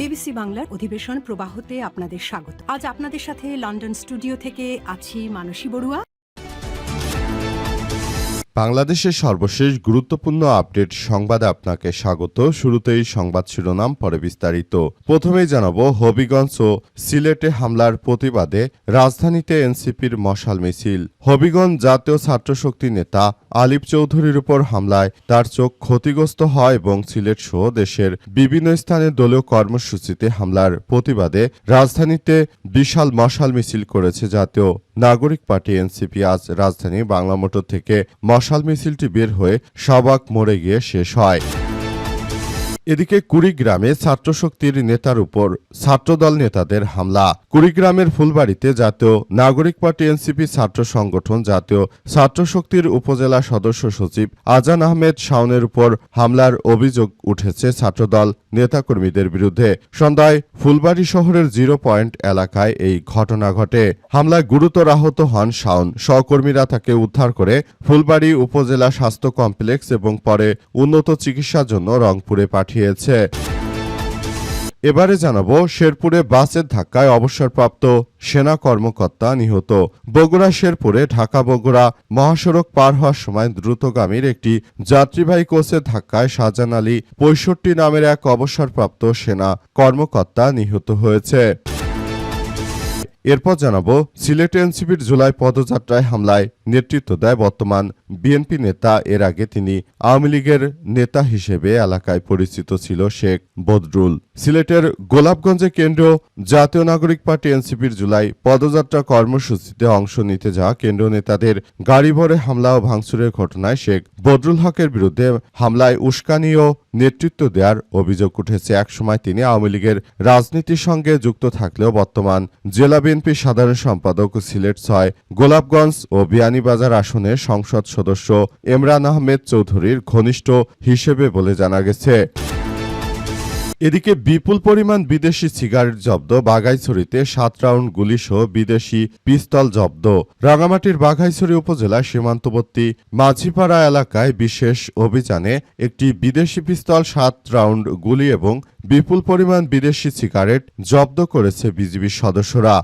BBC বাংলার অধিবেশন প্রবাহতে আপনাদের স্বাগত। আজ আপনাদের সাথে লন্ডন স্টুডিও থেকে আছি মানসী বড়ুয়া। বাংলাদেশের সর্বশেষ গুরুত্বপূর্ণ আপডেট সংবাদে আপনাকে স্বাগত। শুরুতেই সংবাদ শিরোনাম, পরে বিস্তারিত। প্রথমেই জানাবো, হবিগঞ্জ ও সিলেটে হামলার প্রতিবাদে রাজধানীতে এনসিপির মশাল মিছিল। হবিগঞ্জ জাতীয় ছাত্রশক্তি নেতা আলিফ চৌধুরীর উপর হামলায় তার চোখ ক্ষতিগ্রস্ত হয় এবং সিলেট সহ দেশের বিভিন্ন স্থানে দলীয় কর্মসূচিতে হামলার প্রতিবাদে রাজধানীতে বিশাল মশাল মিছিল করেছে জাতীয় নাগরিক পার্টি এনসিপি। আজ রাজধানী বাংলা মোটর থেকে মশাল মিছিলটি বের হয়ে শাহবাগ মোড়ে গিয়ে শেষ হয়। এদিকে কুড়িগ্রামে ছাত্রশক্তির নেতার উপর ছাত্রদল নেতাদের হামলা। কুড়িগ্রামের ফুলবাড়িতে জাতীয় নাগরিক পার্টি এনসিপি ছাত্র সংগঠন জাতীয় ছাত্রশক্তির উপজেলা সদস্য সচিব আজান আহমেদ শাওনের উপর হামলার অভিযোগ উঠেছে ছাত্রদল নেতাকর্মীদের বিরুদ্ধে। সন্ধ্যায় ফুলবাড়ি শহরের 0 পয়েন্ট এলাকায় এই ঘটনা ঘটে। হামলায় গুরুতর আহত হন শাওন। সহকর্মীরা তাকে উদ্ধার করে ফুলবাড়ি উপজেলা স্বাস্থ্য কমপ্লেক্স এবং পরে উন্নত চিকিৎসার জন্য রংপুরে পাঠিয়েছে। এবারে জানাবো, শেরপুরে বাসের ধাক্কায় অবসরপ্রাপ্ত সেনা কর্মকর্তা নিহত। বগুড়া শেরপুরে ঢাকা বগুড়া মহাসড়ক পার হওয়ার সময় দ্রুতগামীর একটি যাত্রীবাহী কোচের ধাক্কায় শাহজান আলী 65 নামের এক অবসরপ্রাপ্ত সেনা কর্মকর্তা নিহত হয়েছে। এরপর জানাবো, সিলেট এনসিপির জুলাই পদযাত্রায় হামলায় নেতৃত্ব দেয় বর্তমান বিএনপি নেতা। এর আগে তিনি আওয়ামী লীগের নেতা হিসেবে এলাকায় পরিচিত ছিল শেখ বদরুল। সিলেটের গোলাপগঞ্জে কেন্দ্রীয় জাতীয় নাগরিক পার্টি এনসিপির জুলাই পদযাত্রা কর্মসূচিতে অংশ নিতে যাওয়া কেন্দ্রীয় নেতাদের গাড়ি ভরে হামলা ও ভাঙচুরের ঘটনায় শেখ বদরুল হকের বিরুদ্ধে হামলায় উস্কানি ও নেতৃত্ব দেওয়ার অভিযোগ উঠেছে। একসময় তিনি আওয়ামী লীগের রাজনীতির সঙ্গে যুক্ত থাকলেও বর্তমান জেলা বিএনপি সাধারণ সম্পাদক ও সিলেট ৬ গোলাপগঞ্জ ও বিয়ানীবাজার আসনের সংসদ সদস্য এমরান আহমেদ চৌধুরীর ঘনিষ্ঠ হিসেবে বলে জানা গেছে। এদিকে বিপুল পরিমাণ বিদেশি সিগারেট জব্দ। বাঘাইছড়িতে 7 রাউন্ড গুলিসহ বিদেশি পিস্তল জব্দ। রাঙামাটির বাঘাইছড়ি উপজেলা সীমান্তবর্তী মাঝিপাড়া এলাকায় বিশেষ অভিযানে একটি বিদেশি পিস্তল, 7 রাউন্ড গুলি এবং বিপুল পরিমাণ বিদেশি সিগারেট জব্দ করেছে বিজিবির সদস্যরা।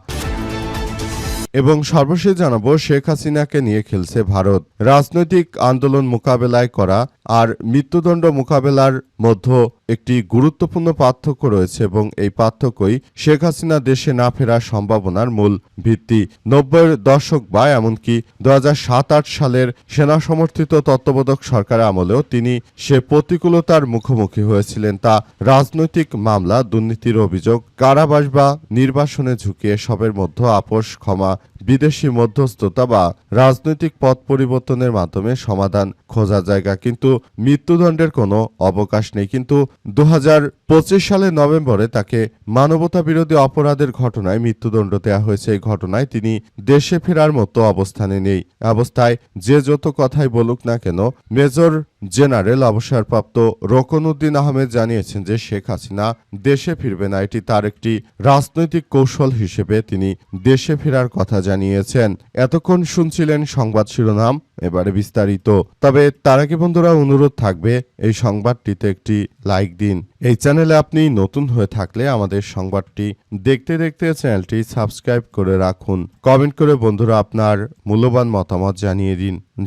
এবং সর্বশেষ জানাবো, শেখ হাসিনাকে নিয়ে খেলছে ভারত। রাজনৈতিক আন্দোলন মোকাবেলায় করা আর মৃত্যুদণ্ড মোকাবেলার মধ্যে একটি গুরুত্বপূর্ণ পার্থক্য রয়েছে এবং এই পার্থক্যই শেখ হাসিনা দেশে না ফেরার সম্ভাবনার মূল ভিত্তি। 90-এর দশক বা এমনকি 2007-8 সালের সেনা সমর্থিত তত্ত্বাবধায়ক সরকারের আমলেও তিনি সে প্রতিকূলতার মুখোমুখি হয়েছিলেন। তা রাজনৈতিক মামলা, দুর্নীতির অভিযোগ, কারাবাস বা নির্বাসনে ঝুঁকি, এসবের মধ্যে আপোষ, ক্ষমা, বিদেশি মধ্যস্থতা বা রাজনৈতিক পথ পরিবর্তনের মাধ্যমে সমাধান খোঁজা জায়গা, কিন্তু মৃত্যুদণ্ডের কোনো অবকাশ নেই। কিন্তু 2025 সালের নভেম্বরে তাকে মানবতা বিরোধী অপরাধের ঘটনায় মৃত্যুদণ্ড দেওয়া হয়েছে। এই ঘটনায় তিনি দেশে ফেরার মতো অবস্থানে নেই। অবস্থায় যে যত কথাই বলুক না কেন, মেজর জেনারেল অবসরপ্রাপ্ত রোকনউদ্দিন আহমেদ জানিয়েছেন যে শেখ হাসিনা দেশে ফিরবে না। এটি তার একটি রাজনৈতিক কৌশল হিসেবে তিনি দেশে ফেরার কথা জানিয়েছেন। এতক্ষণ শুনছিলেন সংবাদ শিরোনাম, এবারে বিস্তারিত। তবে তার আগে বন্ধুরা, অনুরোধ থাকবে এই সংবাদটিতে একটি লাইক দিন। এই চ্যানেলে আপনি নতুন হয়ে থাকলে আমাদের সংবাদটি দেখতে দেখতে চ্যানেলটি সাবস্ক্রাইব করে রাখুন। কমেন্ট করে বন্ধুরা আপনার মূল্যবান মতামত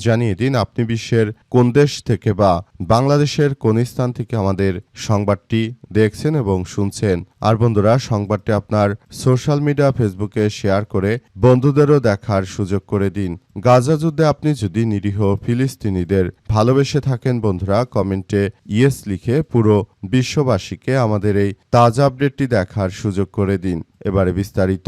জানিয়ে দিন আপনি বিশ্বের কোন দেশ থেকে বা বাংলাদেশের কোন স্থান থেকে আমাদের সংবাদটি দেখছেন এবং শুনছেন। আর বন্ধুরা, সংবাদটি আপনার সোশ্যাল মিডিয়া ফেসবুকে শেয়ার করে বন্ধুদেরও দেখার সুযোগ করে দিন। গাজা যুদ্ধে আপনি যদি নিরীহ ফিলিস্তিনিদের ভালোবেসে থাকেন বন্ধুরা, কমেন্টে ইয়েস লিখে পুরো বিশ্ববাসীকে আমাদের এই তাজা আপডেটটি দেখার সুযোগ করে দিন। এবারে বিস্তারিত।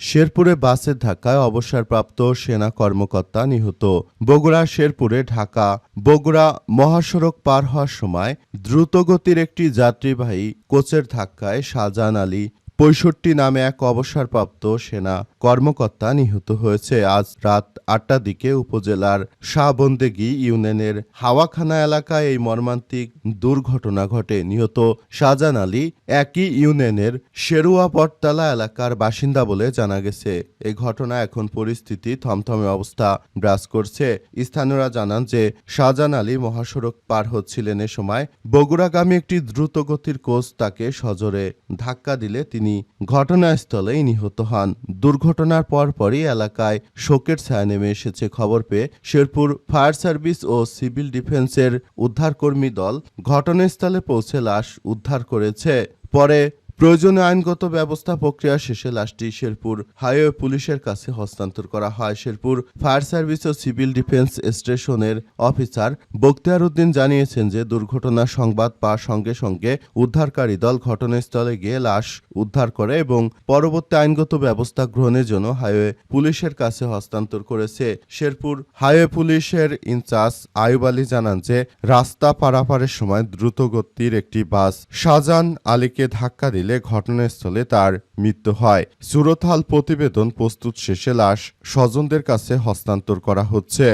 শেরপুরে বাসের ধাক্কায় অবসরপ্রাপ্ত সেনা কর্মকর্তা নিহত। বগুড়া শেরপুরে ঢাকা বগুড়া মহাসড়ক পার হওয়ার সময় দ্রুতগতির একটি যাত্রীবাহী কোচের ধাক্কায় শাহজান আলী 65 নামে এক অবসরপ্রাপ্ত সেনা কর্মকর্তা নিহত হয়েছে। আজ রাত 8টার দিকে উপজেলার শাহবন্দেগী ইউনিয়নের হাওয়াখানা এলাকায় এই মর্মান্তিক দুর্ঘটনা ঘটে। নিহত শাহজাহান আলী একই ইউনিয়নের শেরুয়া পটতলা এলাকার বাসিন্দা বলে জানা গেছে। এই ঘটনা এখন পরিস্থিতি থমথমে অবস্থা বিরাজ করছে। স্থানীয়রা জানান যে শাহজাহান আলী মহাসড়ক পার হচ্ছিলেন। এ সময় বগুড়াগামী একটি দ্রুতগতির কোচ তাকে সজোরে ধাক্কা দিলে তিনি ঘটনাস্থলেই নিহত হন। দুর্ঘটনার পরপরই এলাকায় শোকের ছায়া নেমে এসেছে। খবর পেয়ে শেরপুর ফায়ার সার্ভিস ও সিভিল ডিফেন্সের উদ্ধারকর্মী দল ঘটনাস্থলে পৌঁছে লাশ উদ্ধার করেছে। পরে প্রয়োজনীয় আইনগত ব্যবস্থা প্রক্রিয়া শেষে লাশটি শেরপুর হাইওয়ে পুলিশের কাছে হস্তান্তর করা হয়। শেরপুর ফায়ার সার্ভিস ও সিভিল ডিফেন্স স্টেশনের অফিসার বখতিয়ার উদ্দিন জানিয়েছেন যে দুর্ঘটনার সংবাদ পাওয়ার সঙ্গে সঙ্গে উদ্ধারকারী দল ঘটনাস্থলে গিয়ে লাশ উদ্ধার করে এবং পরবর্তী আইনগত ব্যবস্থা গ্রহণের জন্য হাইওয়ে পুলিশের কাছে হস্তান্তর করেছে। শেরপুর হাইওয়ে পুলিশের ইনচার্জ আয়ুব আলী জানান যে রাস্তা পারাপারের সময় দ্রুতগতির একটি বাস শাহজাহান আলীকে ধাক্কা দিলে ঘটনাস্থলে তার মৃত্যু হয়। সুরতহাল প্রতিবেদন প্রস্তুত শেষে লাশ স্বজনদের কাছে হস্তান্তর করা হচ্ছে।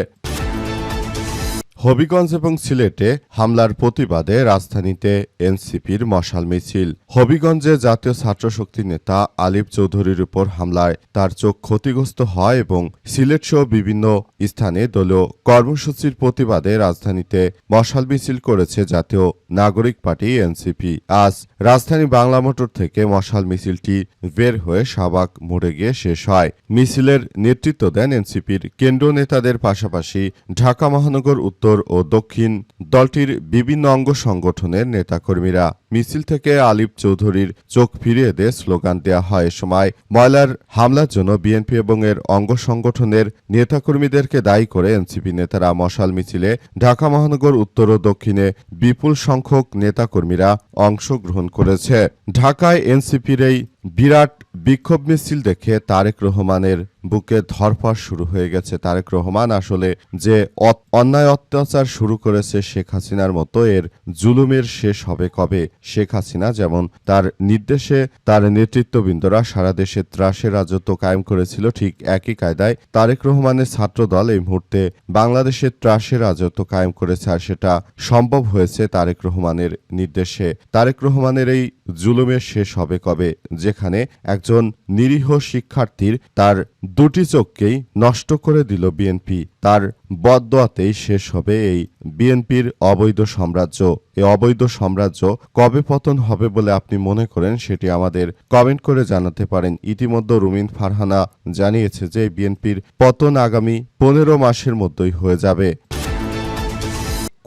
হবিগঞ্জ এবং সিলেটে হামলার প্রতিবাদে রাজধানীতে এনসিপির মশাল মিছিল। হবিগঞ্জে জাতীয় ছাত্রশক্তি নেতা আলিফ চৌধুরীর উপর হামলায় তার চোখ ক্ষতিগ্রস্ত হয় এবং সিলেটসহ বিভিন্ন স্থানে দলীয় কর্মসূচির প্রতিবাদে রাজধানীতে মশাল মিছিল করেছে জাতীয় নাগরিক পার্টি এনসিপি। আজ রাজধানী বাংলা মোটর থেকে মশাল মিছিলটি বের হয়ে শাহবাগ মোড়ে গিয়ে শেষ হয়। মিছিলের নেতৃত্ব দেন এনসিপির কেন্দ্রীয় নেতাদের পাশাপাশি ঢাকা মহানগর উত্তর ও দক্ষিণ দলটির বিভিন্ন অঙ্গ সংগঠনের নেতাকর্মীরা। মিছিল থেকে আলিফ চৌধুরীর চোখ ফিরিয়ে দিয়ে স্লোগান দেওয়া হয়। এ সময় ময়লার হামলার জন্য বিএনপি এবং এর অঙ্গ সংগঠনের নেতাকর্মীদেরকে দায়ী করে এনসিপি নেতারা মশাল মিছিলে ঢাকা মহানগর উত্তর ও দক্ষিণে বিপুল সংখ্যক নেতাকর্মীরা অংশগ্রহণ করেছে। ঢাকায় এনসিপির এই বিরাট বিক্ষোভ মিছিল দেখে তারেক রহমানের বুকে ধরফর শুরু হয়ে গেছে। তারেক রহমান আসলে যে অন্যায় অত্যাচার শুরু করেছে শেখ হাসিনার মতো এর জুলুমের শেষ হবে কবে? শেখ হাসিনা যেমন তার নির্দেশে তার নেতৃত্ববৃন্দরা সারা দেশে ত্রাসের রাজত্ব কায়েম করেছিল, ঠিক একই কায়দায় তারেক রহমানের ছাত্রদল এই মুহূর্তে বাংলাদেশে ত্রাসের রাজত্ব কায়েম করেছে। আর সেটা সম্ভব হয়েছে তারেক রহমানের নির্দেশে। তারেক রহমানের এই জুলুমের শেষ হবে কবে? যেখানে একজন নিরীহ শিক্ষার্থীর তার দুটি চোখকেই নষ্ট করে দিল বিএনপি, তার বদদোয়াতেই শেষ হবে এই বিএনপির অবৈধ সাম্রাজ্য। এই অবৈধ সাম্রাজ্য কবে পতন হবে বলে আপনি মনে করেন সেটি আমাদের কমেন্ট করে জানাতে পারেন। ইতিমধ্যে রুমিন ফারহানা জানিয়েছে যে বিএনপির পতন আগামী 15 মাসের মধ্যেই হয়ে যাবে।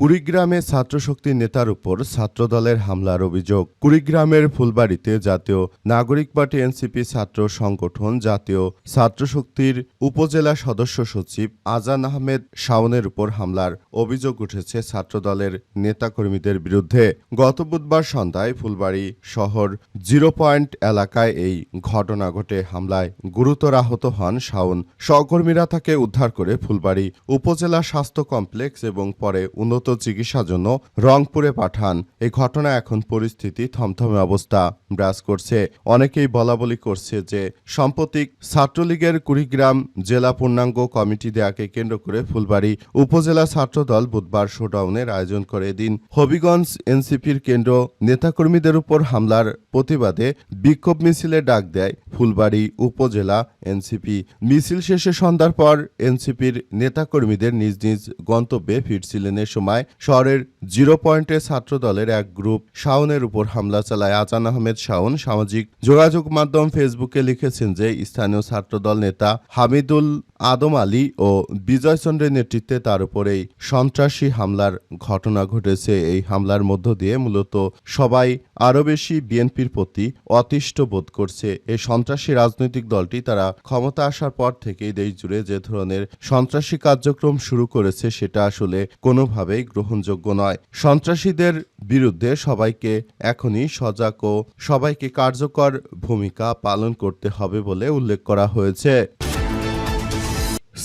কুড়িগ্রামে ছাত্রশক্তি নেতার উপর ছাত্রদলের হামলার অভিযোগ। কুড়িগ্রামের ফুলবাড়িতে জাতীয় নাগরিক পার্টি এনসিপি ছাত্র সংগঠন জাতীয় ছাত্রশক্তির উপজেলা সদস্য সচিব আজান আহমেদ শাওনের উপর হামলার অভিযোগ উঠেছে ছাত্রদলের নেতাকর্মীদের বিরুদ্ধে। গত বুধবার সন্ধ্যায় ফুলবাড়ি শহর 0 পয়েন্ট এলাকায় এই ঘটনা ঘটে। হামলায় গুরুতর আহত হন শাওন। সহকর্মীরা তাকে উদ্ধার করে ফুলবাড়ি উপজেলা স্বাস্থ্য কমপ্লেক্স এবং পরে উন্নত চিকিৎসার জন্য রংপুরে পাঠান। এই ঘটনা এখন পরিস্থিতি থমথমে অবস্থা বিরাজ করছে। অনেকেই বলাবলি করছে যে সাম্প্রতিক ছাত্রলীগের কুড়িগ্রাম জেলা পূর্ণাঙ্গ কমিটি দেয়াকে কেন্দ্র করে ফুলবাড়ি উপজেলা ছাত্রদল বুধবার শোডাউনের আয়োজন করে। এদিন হবিগঞ্জ এনসিপির কেন্দ্র নেতাকর্মীদের উপর হামলার প্রতিবাদে বিক্ষোভ মিছিলে ডাক দেয় ফুলবাড়ি উপজেলা এনসিপি। মিছিল শেষে সন্ধ্যার পর এনসিপির নেতাকর্মীদের নিজ নিজ গন্তব্যে ফিরছিলেন। এ সময় শহরের 0 পয়েন্টে ছাত্রদলের এক গ্রুপ শাওনের উপর হামলা চালায়। আজান আহমেদ শাওন সামাজিক যোগাযোগ মাধ্যম ফেসবুকে লিখেছেন যে স্থানীয় ছাত্রদল নেতা হামিদুল আদম আলী ও বিজয় চন্দ্রের নেতৃত্বে তার উপর এই সন্ত্রাসী হামলার ঘটনা ঘটেছে। এই হামলার মধ্য দিয়ে মূলত সবাই আরও বেশি বিএনপির প্রতি অতিষ্ঠ বোধ করছে। এই সন্ত্রাসী রাজনৈতিক দলটি তারা ক্ষমতা আসার পর থেকেই দেশ জুড়ে যে ধরনের সন্ত্রাসী কার্যক্রম শুরু করেছে সেটা আসলে কোনোভাবেই গ্রহণযোগ্য নয়। সন্ত্রাসীদের বিরুদ্ধে সবাইকে এখনই সজাগ ও সবাইকে কার্যকর ভূমিকা পালন করতে হবে বলে উল্লেখ করা হয়েছে।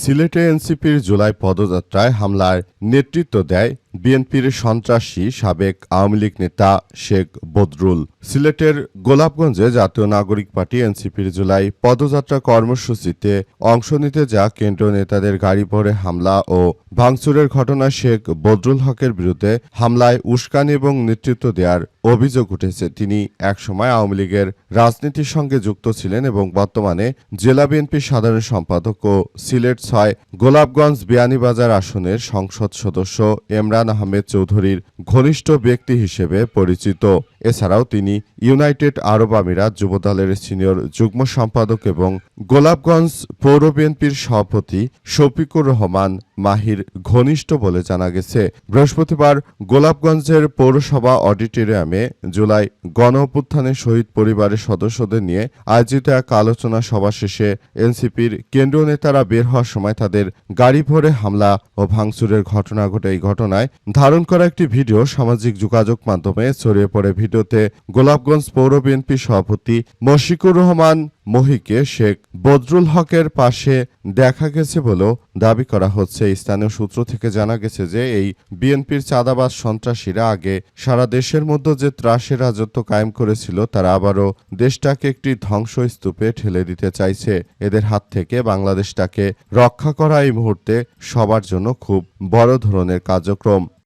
সিলেটে এনসিপির জুলাই পদযাত্রায় হামলার নেতৃত্ব দেয় বিএনপির সন্ত্রাসী সাবেক আওয়ামী লীগ নেতা শেখ বদরুল। সিলেটের গোলাপগঞ্জে জাতীয় নাগরিক পার্টি এনসিপির জুলাই পদযাত্রা কর্মসূচিতে অংশ নিতে যা কেন্দ্রীয় নেতাদের গাড়ি ভরে হামলা ও ভাঙচুরের ঘটনায় শেখ বদরুল হকের বিরুদ্ধে হামলায় উস্কানি এবং নেতৃত্ব দেওয়ার অভিযোগ উঠেছে। তিনি একসময় আওয়ামী লীগের রাজনীতির সঙ্গে যুক্ত ছিলেন এবং বর্তমানে জেলা বিএনপির সাধারণ সম্পাদক ও সিলেট ৬ গোলাপগঞ্জ বিয়ানীবাজার আসনের সংসদ সদস্য এমরান আহমেদ চৌধুরীর ঘনিষ্ঠ ব্যক্তি হিসেবে পরিচিত। এছাড়াও তিনি ইউনাইটেড আরব আমিরাত যুবদলের সিনিয়র যুগ্ম সম্পাদক এবং গোলাপগঞ্জ পৌর বিএনপির সভাপতি শফিকুর রহমান মাহির ঘনিষ্ঠ বলে জানা গেছে। বৃহস্পতিবার গোলাপগঞ্জের পৌরসভা অডিটোরিয়ামে জুলাই গণ অভ্যুত্থানে শহীদ পরিবারের সদস্যদের নিয়ে আয়োজিত এক আলোচনা সভা শেষে এনসিপির কেন্দ্রীয় নেতারা বের হওয়ার সময় তাদের গাড়ি ভরে হামলা ও ভাঙচুরের ঘটনা ঘটে। এই ঘটনায় ধারণ করা একটি ভিডিও সামাজিক যোগাযোগ মাধ্যমে ছড়িয়ে পড়ে। ভিডিওতে গোলাপগঞ্জ পৌর বিএনপি সভাপতি মশিকুর রহমান মহিকে শেখ বদরুল হকের পাশে দেখা গেছে বলেও দাবি করা হচ্ছে। স্থানীয় সূত্র থেকে জানা গেছে যে এই বিএনপির চাঁদাবাজ সন্ত্রাসীরা আগে সারা দেশের মধ্যে যে ত্রাসের রাজত্ব কায়েম করেছিল তারা আবারও দেশটাকে একটি ধ্বংসস্তূপে ঠেলে দিতে চাইছে। এদের হাত থেকে বাংলাদেশটাকে রক্ষা করা এই মুহূর্তে সবার জন্য খুব বড় ধরনের কার্যক্রম।